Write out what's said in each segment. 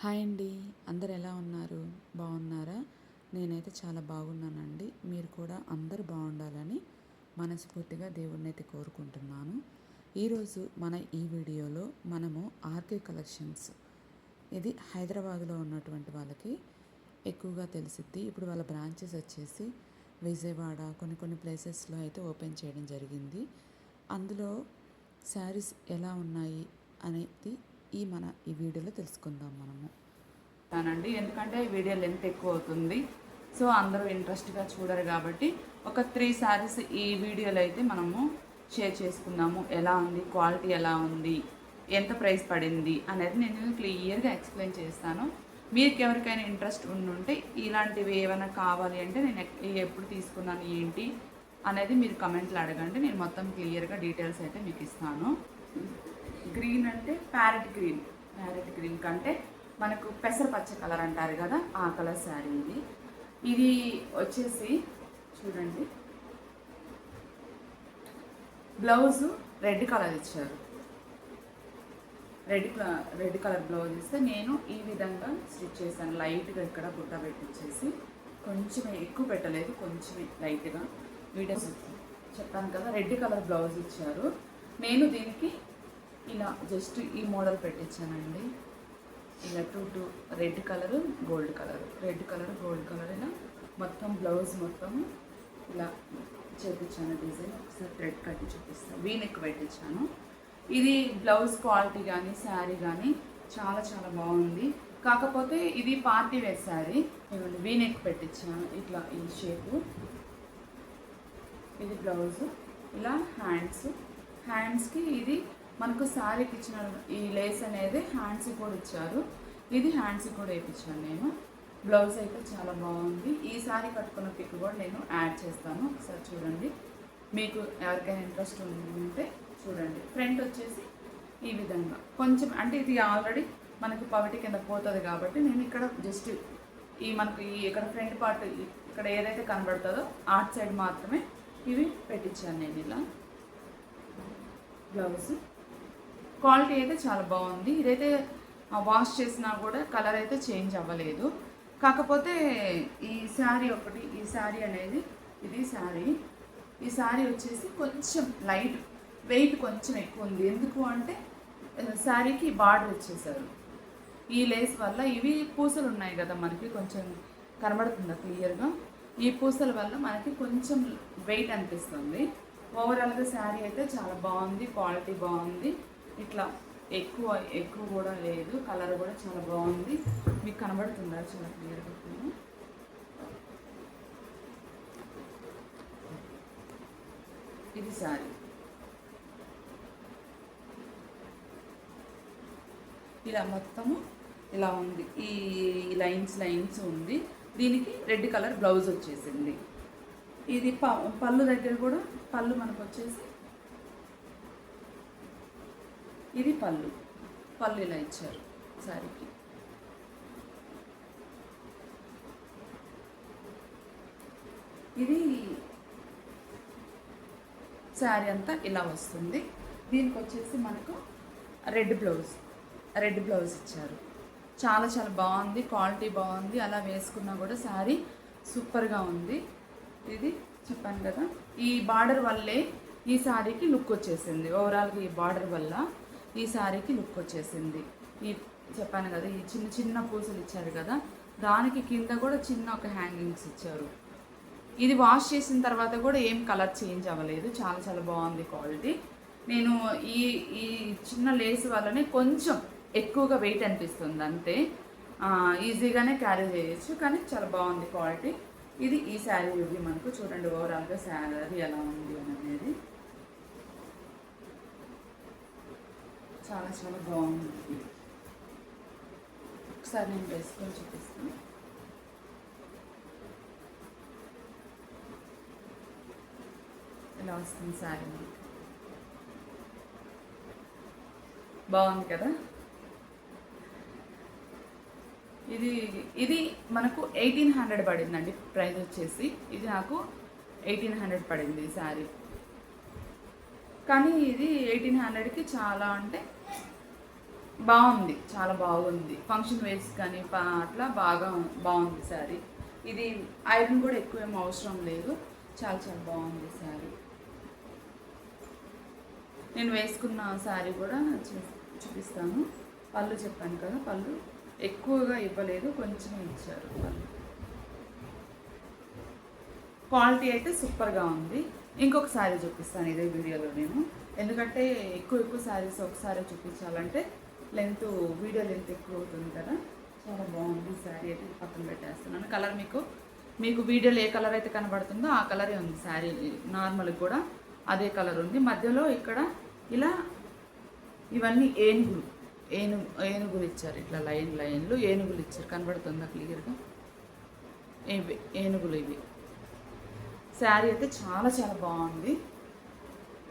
Hi అండి. అందరు ఎలా ఉన్నారు? బాగున్నారా? నేనైతే చాలా బాగున్నానండి. మీరు కూడా అందరూ బాగుండాలని మనస్ఫూర్తిగా దేవుడినైతే కోరుకుంటున్నాను. ఈరోజు ఈ వీడియోలో మనము ఆర్కే కలెక్షన్స్, ఇది హైదరాబాద్లో ఉన్నటువంటి వాళ్ళకి ఎక్కువగా తెలిసిద్ది. ఇప్పుడు వాళ్ళ బ్రాంచెస్ వచ్చేసి విజయవాడ కొన్ని ప్లేసెస్లో అయితే ఓపెన్ చేయడం జరిగింది. అందులో శారీస్ ఎలా ఉన్నాయి అనేది ఈ వీడియోలో తెలుసుకుందాం మనము. ఎందుకంటే ఈ వీడియో లెంత్ ఎక్కువ అవుతుంది, సో అందరూ ఇంట్రెస్ట్గా చూడరు కాబట్టి ఒక 3 శారీస్ ఈ వీడియోలో అయితే మనము షేర్ చేసుకుందాము. ఎలా ఉంది, క్వాలిటీ ఎలా ఉంది, ఎంత ప్రైస్ పడింది అనేది నేను క్లియర్గా ఎక్స్ప్లెయిన్ చేస్తాను. మీకు ఎవరికైనా ఇంట్రెస్ట్ ఉండుంటే ఇలాంటివి ఏమైనా కావాలి అంటే నేను ఎప్పుడు తీసుకున్నాను ఏంటి అనేది మీరు కమెంట్లు అడగండి. నేను మొత్తం క్లియర్గా డీటెయిల్స్ అయితే మీకు ఇస్తాను. గ్రీన్ అంటే ప్యారెట్ గ్రీన్ కంటే మనకు పెసరపచ్చ కలర్ అంటారు కదా, ఆ కలర్ శారీ ఇది వచ్చేసి చూడండి. బ్లౌజు రెడ్ కలర్ ఇచ్చారు. రెడ్ కలర్ బ్లౌజ్ ఇస్తే నేను ఈ విధంగా స్టిచ్ చేశాను. లైట్గా ఇక్కడ బుట్ట పెట్టించేసి, కొంచెం ఎక్కువ పెట్టలేదు, కొంచెం లైట్గా వీడియోస్ చెప్పాను కదా. రెడ్ కలర్ బ్లౌజ్ ఇచ్చారు. నేను దీనికి ఇలా జస్ట్ ఈ మోడల్ పెట్టించానండి. ఇలా two red colour gold colour ఇలా మొత్తం బ్లౌజ్ మొత్తం ఇలా చేపించాను. డిజైన్ ఒకసారి థ్రెడ్ కట్టి చూపిస్తాను. వీనెక్ పెట్టించాను. ఇది బ్లౌజ్ క్వాలిటీ కానీ శారీ కానీ చాలా చాలా బాగుంది. కాకపోతే ఇది పార్టీ వేర్ శారీ. వీనెక్ పెట్టించాను ఇట్లా ఈ షేపు. ఇది బ్లౌజు. ఇలా హ్యాండ్స్కి ఇది మనకు శారీకి ఇచ్చిన ఈ లేస్ అనేది హ్యాండ్స్కి కూడా ఇచ్చారు. ఇది హ్యాండ్స్కి కూడా వేయించాను నేను. బ్లౌజ్ అయితే చాలా బాగుంది. ఈ శారీ కట్టుకున్న పిక్ కూడా నేను యాడ్ చేస్తాను, ఒకసారి చూడండి. మీకు ఎవరికైనా ఇంట్రెస్ట్ ఉంటే చూడండి. ఫ్రంట్ వచ్చేసి ఈ విధంగా కొంచెం, అంటే ఇది ఆల్రెడీ మనకి పవిటి కింద పోతుంది కాబట్టి నేను ఇక్కడ జస్ట్ మనకి ఇక్కడ ఫ్రంట్ పార్ట్ ఇక్కడ ఏదైతే కనబడుతుందో ఆర్ట్ సైడ్ మాత్రమే ఇవి పెట్టించాను నేను. ఇలా బ్లౌజ్ క్వాలిటీ అయితే చాలా బాగుంది. ఇదైతే వాష్ చేసినా కూడా కలర్ అయితే చేంజ్ అవ్వలేదు. కాకపోతే ఈ శారీ అనేది ఇది శారీ. ఈ శారీ వచ్చేసి కొంచెం లైట్ వెయిట్ కొంచెం ఎక్కువ ఉంది. ఎందుకు అంటే శారీకి బార్డర్ వచ్చేసారు. ఈ లేస్ వల్ల ఇవి పూసలు ఉన్నాయి కదా మనకి, కొంచెం కనబడుతుందా క్లియర్గా? ఈ పూసల వల్ల మనకి కొంచెం వెయిట్ అనిపిస్తుంది. ఓవరాల్గా శారీ అయితే చాలా బాగుంది, క్వాలిటీ బాగుంది. ఇట్లా ఎక్కువ కూడా లేదు. కలర్ కూడా చాలా బాగుంది. మీకు కనబడుతుందా చాలా క్లియర్గా? ఇది శారీ. ఇలా మొత్తము ఇలా ఉంది. ఈ లైన్స్ ఉంది. దీనికి రెడ్ కలర్ బ్లౌజ్ వచ్చేసింది. ఇది పళ్ళు దగ్గర కూడా పళ్ళు మనకు వచ్చేసి ఇది పళ్ళు ఇలా ఇచ్చారు శారీకి. ఇది శారీ అంతా ఇలా వస్తుంది. దీనికి వచ్చేసి మనకు రెడ్ బ్లౌజ్ ఇచ్చారు. చాలా చాలా బాగుంది, క్వాలిటీ బాగుంది. అలా వేసుకున్నా కూడా శారీ సూపర్గా ఉంది. ఇది చెప్పాను కదా, ఈ బార్డర్ వల్లే ఈ శారీకి లుక్ వచ్చేసింది. ఓవరాల్గా ఈ బార్డర్ వల్ల ఈ శారీకి లుక్ వచ్చేసింది. ఈ చెప్పాను కదా, ఈ చిన్న పూసలు ఇచ్చారు కదా, దానికి కింద కూడా చిన్న ఒక హ్యాంగింగ్స్ ఇచ్చారు. ఇది వాష్ చేసిన తర్వాత కూడా ఏం కలర్ చేంజ్ అవ్వలేదు. చాలా చాలా బాగుంది క్వాలిటీ. నేను ఈ చిన్న లేస్ వల్లనే కొంచెం ఎక్కువగా వెయిట్ అనిపిస్తుంది అంతే. ఈజీగానే క్యారీ చేయొచ్చు, కానీ చాలా బాగుంది క్వాలిటీ. ఇది ఈ శారీ ఇది మనకు చూడండి. ఓవరాల్గా శారీ ఎలా ఉంది అనేది చాలా చాలా బాగుంది. ఒకసారి నేను వేసుకొని చూపిస్తాను. ఇలా వస్తుంది శారీ. బాగుంది కదా. ఇది మనకు 1800 పడిందండి ప్రైస్ వచ్చేసి. ఇది నాకు 1800 పడింది ఈ శారీ. కానీ ఇది 1800కి చాలా అంటే బాగుంది, చాలా బాగుంది. ఫంక్షన్ వేర్స్ కానీ అట్లా బాగుంది శారీ. ఇది ఐరన్ కూడా ఎక్కువ ఏం అవసరం లేదు. చాలా చాలా బాగుంది శారీ. నేను వేసుకున్న శారీ కూడా చూపిస్తాను. పళ్ళు చెప్పాను కదా, పళ్ళు ఎక్కువగా ఇవ్వలేదు, కొంచెం ఇచ్చారు పళ్ళు. క్వాలిటీ అయితే సూపర్గా ఉంది. ఇంకొక శారీ చూపిస్తాను ఇదే వీడియోలో నేను, ఎందుకంటే ఎక్కువ శారీస్ ఒకసారి చూపించాలంటే వీడియో లెంత్ ఎక్కువ అవుతుంది కదా. చాలా బాగుంది శారీ అయితే పక్కన పెట్టేస్తున్నాను. కలర్ మీకు వీడియోలో ఏ కలర్ అయితే కనబడుతుందో ఆ కలరే ఉంది శారీ. నార్మల్గా కూడా అదే కలర్ ఉంది. మధ్యలో ఇక్కడ ఇలా ఇవన్నీ ఏనుగులు ఇచ్చారు. ఇట్లా లైన్లు ఏనుగులు ఇచ్చారు. కనబడుతుందా క్లియర్గా? ఏనుగులు ఇవి. శారీ అయితే చాలా చాలా బాగుంది.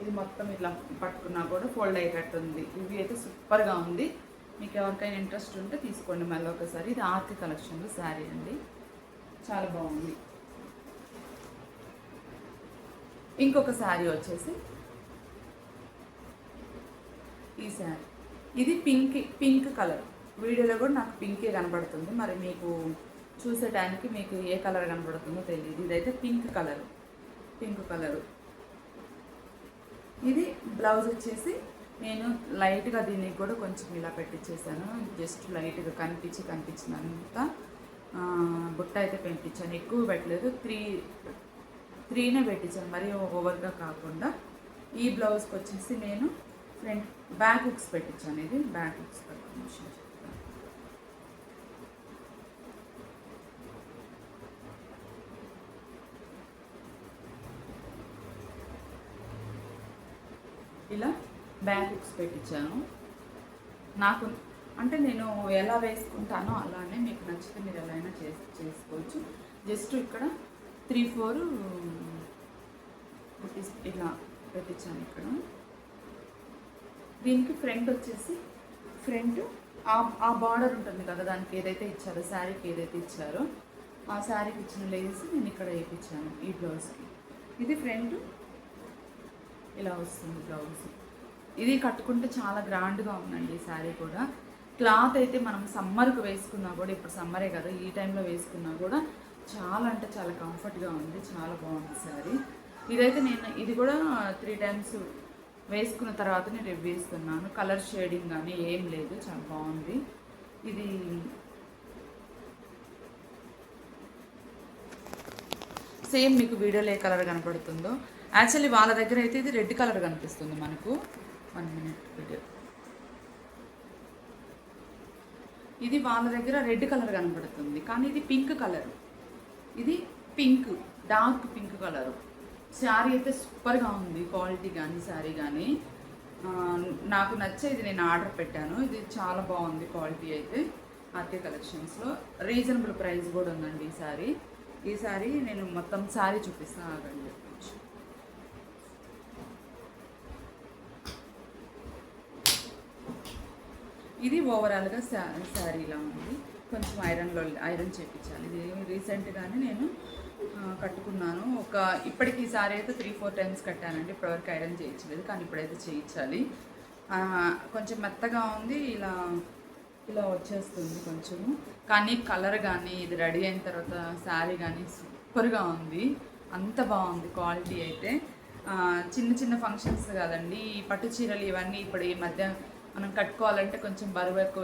ఇది మొత్తం ఇట్లా పట్టుకున్నా కూడా ఫోల్డ్ అయ్యేటట్టు ఉంది. ఇవి అయితే సూపర్గా ఉంది. మీకు ఎవరికైనా ఇంట్రెస్ట్ ఉంటే తీసుకోండి మళ్ళీ ఒకసారి. ఇది ఆర్తి కలెక్షన్లో శారీ అండి, చాలా బాగుంది. ఇంకొక శారీ వచ్చేసి ఈ శారీ. ఇది పింక్ కలర్. వీడియోలో కూడా నాకు పింకే కనబడుతుంది. మరి మీకు చూసే టైంకి మీకు ఏ కలర్ కనబడుతుందో తెలియదు. ఇదైతే పింక్ కలరు. ఇది బ్లౌజ్ వచ్చేసి నేను లైట్గా దీనికి కూడా కొంచెం ఇలా పెట్టించేసాను. జస్ట్ లైట్గా కనిపించినంత బుట్ట అయితే పెట్టించాను. ఎక్కువ పెట్టలేదు, త్రీనే పెట్టించాను, మరీ ఓవర్గా కాకుండా. ఈ బ్లౌజ్కి వచ్చేసి నేను బ్యాక్ హుక్స్ పెట్టించాను. ఇది బ్యాక్ హుక్స్ పెట్టించాను. ఇలా బ్యాక్ హుక్స్ పెట్టించాను. నాకు అంటే నేను ఎలా వేసుకుంటానో అలానే మీకు నచ్చితే మీరు ఎలా అయినా చేసుకోవచ్చు. జస్ట్ ఇక్కడ 3-4 ఇలా పెట్టించాను. ఇక్కడ దీనికి ఫ్రంట్ వచ్చేసి ఆ బార్డర్ ఉంటుంది కదా, దానికి ఏదైతే ఇచ్చారో, శారీకి ఏదైతే ఇచ్చారో ఆ శారీకి ఇచ్చిన లేస్ నేను ఇక్కడ వేయించాను ఈ బ్లౌజ్కి. ఇది ఫ్రంట్ ఇలా వస్తుంది బ్లౌజ్. ఇది కట్టుకుంటే చాలా గ్రాండ్గా ఉందండి ఈ శారీ కూడా. క్లాత్ అయితే మనం సమ్మర్కి వేసుకున్నా కూడా, ఇప్పుడు సమ్మరే కదా, ఈ టైంలో వేసుకున్నా కూడా చాలా అంటే చాలా కంఫర్ట్గా ఉంది. చాలా బాగుంది శారీ. ఇదైతే ఇది కూడా 3 times వేసుకున్న తర్వాతనే రివ్యూ ఇస్తున్నాను. కలర్ షేడింగ్ కానీ ఏం లేదు, చాలా బాగుంది. ఇది సేమ్ మీకు వీడియోలో ఏ కలర్ కనపడుతుందో, యాక్చువల్లీ వాళ్ళ దగ్గర అయితే ఇది రెడ్ కలర్ కనిపిస్తుంది మనకు. 1 minute వీడియో. ఇది వాళ్ళ దగ్గర రెడ్ కలర్ కనపడుతుంది, కానీ ఇది పింక్ కలర్. ఇది డార్క్ పింక్ కలరు. శారీ అయితే సూపర్గా ఉంది, క్వాలిటీ కానీ శారీ కానీ నాకు నచ్చేది. నేను ఆర్డర్ పెట్టాను. ఇది చాలా బాగుంది క్వాలిటీ అయితే. ఆర్కే కలెక్షన్స్లో రీజనబుల్ ప్రైస్ కూడా ఉందండి ఈ శారీ. నేను మొత్తం శారీ చూపిస్తాను, ఆగండి. ఇది ఓవరాల్గా శారీ ఇలా ఉంది. కొంచెం ఐరన్ చేయించాలి. ఇది రీసెంట్గానే నేను కట్టుకున్నాను. ఇప్పటికి ఈ శారీ అయితే 3-4 times కట్టానండి. ఇప్పటివరకు ఐరన్ చేయించలేదు, కానీ ఇప్పుడైతే చేయించాలి. కొంచెం మెత్తగా ఉంది, ఇలా వచ్చేస్తుంది కొంచెము. కానీ కలర్ కానీ ఇది రెడీ అయిన తర్వాత శారీ కానీ సూపర్గా ఉంది. అంత బాగుంది క్వాలిటీ అయితే. చిన్న ఫంక్షన్స్ కాదండి, ఈ పట్టు చీరలు ఇవన్నీ ఇప్పుడు ఈ మధ్య మనం కట్టుకోవాలంటే కొంచెం బరువు ఎక్కువ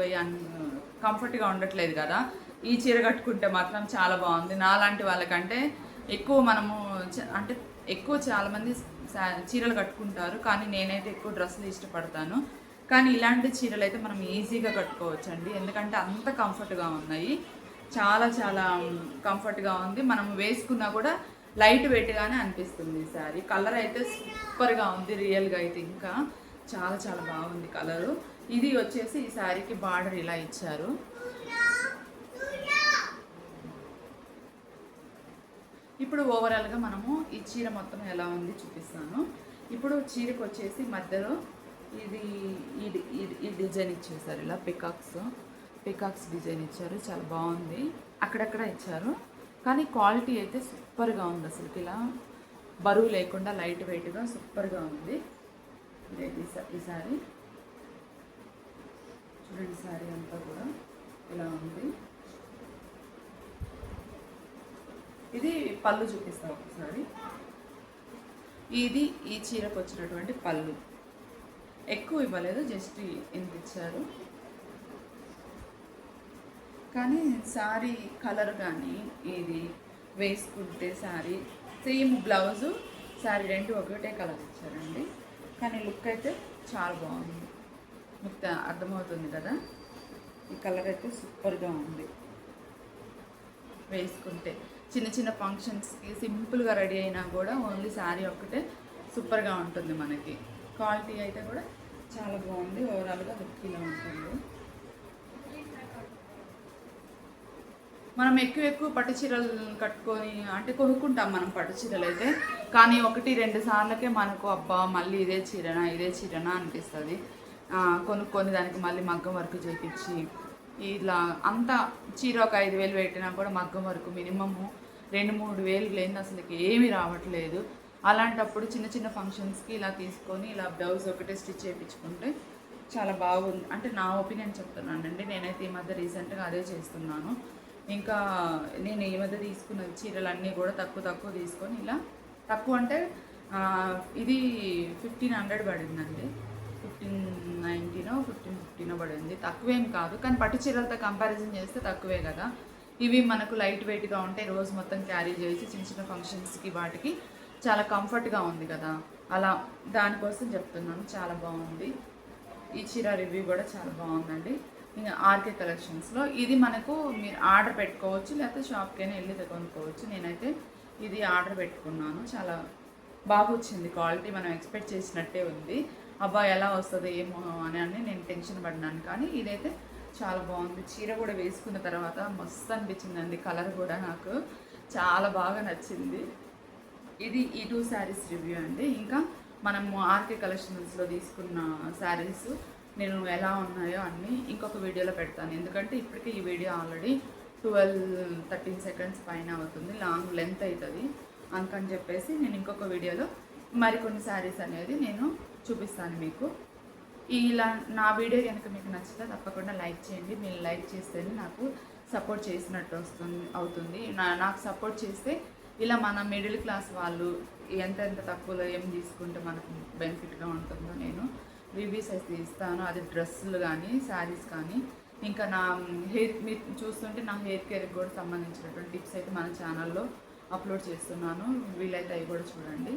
కంఫర్ట్గా ఉండట్లేదు కదా. ఈ చీర కట్టుకుంటే మాత్రం చాలా బాగుంది. నాలాంటి వాళ్ళకంటే ఎక్కువ చాలామంది చీరలు కట్టుకుంటారు, కానీ నేనైతే ఎక్కువ డ్రెస్సులు ఇష్టపడతాను. కానీ ఇలాంటి చీరలు అయితే మనం ఈజీగా కట్టుకోవచ్చు అండి, ఎందుకంటే అంత కంఫర్ట్గా ఉన్నాయి. చాలా చాలా కంఫర్ట్గా ఉంది. మనం వేసుకున్నా కూడా లైట్ వెయిట్గానే అనిపిస్తుంది ఈ శారీ. కలర్ అయితే సూపర్గా ఉంది. రియల్గా అయితే ఇంకా చాలా చాలా బాగుంది కలరు. ఇది వచ్చేసి ఈ శారీకి బార్డర్ ఇలా ఇచ్చారు. ఇప్పుడు ఓవరాల్గా మనము ఈ చీర మొత్తం ఎలా ఉంది చూపిస్తాను. ఇప్పుడు చీరకు వచ్చేసి మధ్యలో ఈ డిజైన్ ఇచ్చేసారు. ఇలా పికాక్స్ డిజైన్ ఇచ్చారు. చాలా బాగుంది. అక్కడక్కడ ఇచ్చారు, కానీ క్వాలిటీ అయితే సూపర్గా ఉంది. అసలు ఇలా బరువు లేకుండా లైట్ వెయిట్గా సూపర్గా ఉంది. ఈ సారీ ప్రింట్ శారీ అంతా కూడా ఇలా ఉంది. ఇది పళ్ళు చూపిస్తా ఒకసారి. ఇది ఈ చీరకు వచ్చినటువంటి పళ్ళు. ఎక్కువ ఇవ్వలేదు, జస్ట్ ఇంత ఇచ్చారు. కానీ శారీ కలర్ కానీ ఇది వేసుకుంటే శారీ సేమ్ బ్లౌజు శారీ రెండు ఒకటే కలర్ ఇచ్చారండి. కానీ లుక్ అయితే చాలా బాగుంది. మీకు అర్థమవుతుంది కదా, ఈ కలర్ అయితే సూపర్గా ఉంది. వేసుకుంటే చిన్న చిన్న ఫంక్షన్స్కి సింపుల్గా రెడీ అయినా కూడా ఓన్లీ శారీ ఒక్కటే సూపర్గా ఉంటుంది. మనకి క్వాలిటీ అయితే కూడా చాలా బాగుంది. ఓవరాల్గా లుక్ ఇలా ఉంటుంది. మనం ఎక్కువ పట్టు చీరలు కట్టుకొని అంటే కొనుక్కుంటాం మనం పట్టు చీరలు అయితే, కానీ 1-2 సార్లకే మనకు అబ్బా మళ్ళీ ఇదే చీరనా అనిపిస్తుంది. కొనుక్కొని దానికి మళ్ళీ మగ్గం వర్క్ చేయించి ఇలా అంతా చీర ఒక 5,000 పెట్టినా కూడా మగ్గం వర్క్ మినిమము 2-3 వేలు లేని అసలుకి ఏమీ రావట్లేదు. అలాంటప్పుడు చిన్న చిన్న ఫంక్షన్స్కి ఇలా తీసుకొని ఇలా బ్లౌజ్ ఒకటే స్టిచ్ చేయించుకుంటే చాలా బాగుంది. అంటే నా ఒపీనియన్ చెప్తున్నానండి. నేనైతే ఈ మధ్య రీసెంట్గా అదే చేస్తున్నాను. ఇంకా నేను ఈ మధ్య తీసుకున్న చీరలన్నీ కూడా తక్కువ తీసుకొని ఇలా తక్కువ అంటే ఇది 1,500 పడిందండి. 1,590 1,550 పడింది. తక్కువేం కాదు, కానీ పట్టు చీరలతో కంపారిజన్ చేస్తే తక్కువే కదా. ఇవి మనకు లైట్ వెయిట్గా ఉంటాయి, రోజు మొత్తం క్యారీ చేసి చిన్న చిన్న ఫంక్షన్స్కి వాటికి చాలా కంఫర్ట్గా ఉంది కదా, అలా దానికోసం చెప్తున్నాను. చాలా బాగుంది. ఈ చీర రివ్యూ కూడా చాలా బాగుందండి. ఇంకా ఆర్కే కలెక్షన్స్లో ఇది మనకు మీరు ఆర్డర్ పెట్టుకోవచ్చు, లేకపోతే షాప్కైనా వెళ్ళి కొనుక్కోవచ్చు. నేనైతే ఇది ఆర్డర్ పెట్టుకున్నాను. చాలా బాగా వచ్చింది క్వాలిటీ, మనం ఎక్స్పెక్ట్ చేసినట్టే ఉంది. అబ్బా ఎలా వస్తుంది ఏమో అని నేను టెన్షన్ పడినాను, కానీ ఇదైతే చాలా బాగుంది. చీర కూడా వేసుకున్న తర్వాత మస్తు అనిపించిందండి. కలర్ కూడా నాకు చాలా బాగా నచ్చింది. ఇది ఈ 2 శారీస్ రివ్యూ అండి. ఇంకా మనము ఆర్కే కలెక్షన్స్లో తీసుకున్న శారీస్ నేను ఎలా ఉన్నాయో అన్నీ ఇంకొక వీడియోలో పెడతాను. ఎందుకంటే ఇప్పటికే ఈ వీడియో ఆల్రెడీ 12-13 సెకండ్స్ పైన అవుతుంది, లాంగ్ లెంత్ అవుతుంది. అందుకని చెప్పేసి నేను ఇంకొక వీడియోలో మరికొన్ని శారీస్ అనేది నేను చూపిస్తాను మీకు. ఇలా నా వీడియో కనుక మీకు నచ్చితే తప్పకుండా లైక్ చేయండి. మీరు లైక్ చేస్తేనే నాకు సపోర్ట్ చేసినట్టు అవుతుంది. నాకు సపోర్ట్ చేస్తే ఇలా మన మిడిల్ క్లాస్ వాళ్ళు ఎంత తక్కువలో ఏం తీసుకుంటే మనకు బెనిఫిట్గా ఉంటుందో నేను రివ్యూస్ అయితే ఇస్తాను. అది డ్రెస్సులు కానీ శారీస్ కానీ, ఇంకా నా హెయిర్ మీరు చూస్తుంటే నా హెయిర్ కేర్కి కూడా సంబంధించినటువంటి టిప్స్ అయితే మన ఛానల్లో అప్లోడ్ చేస్తున్నాను. వీలైతే అవి కూడా చూడండి.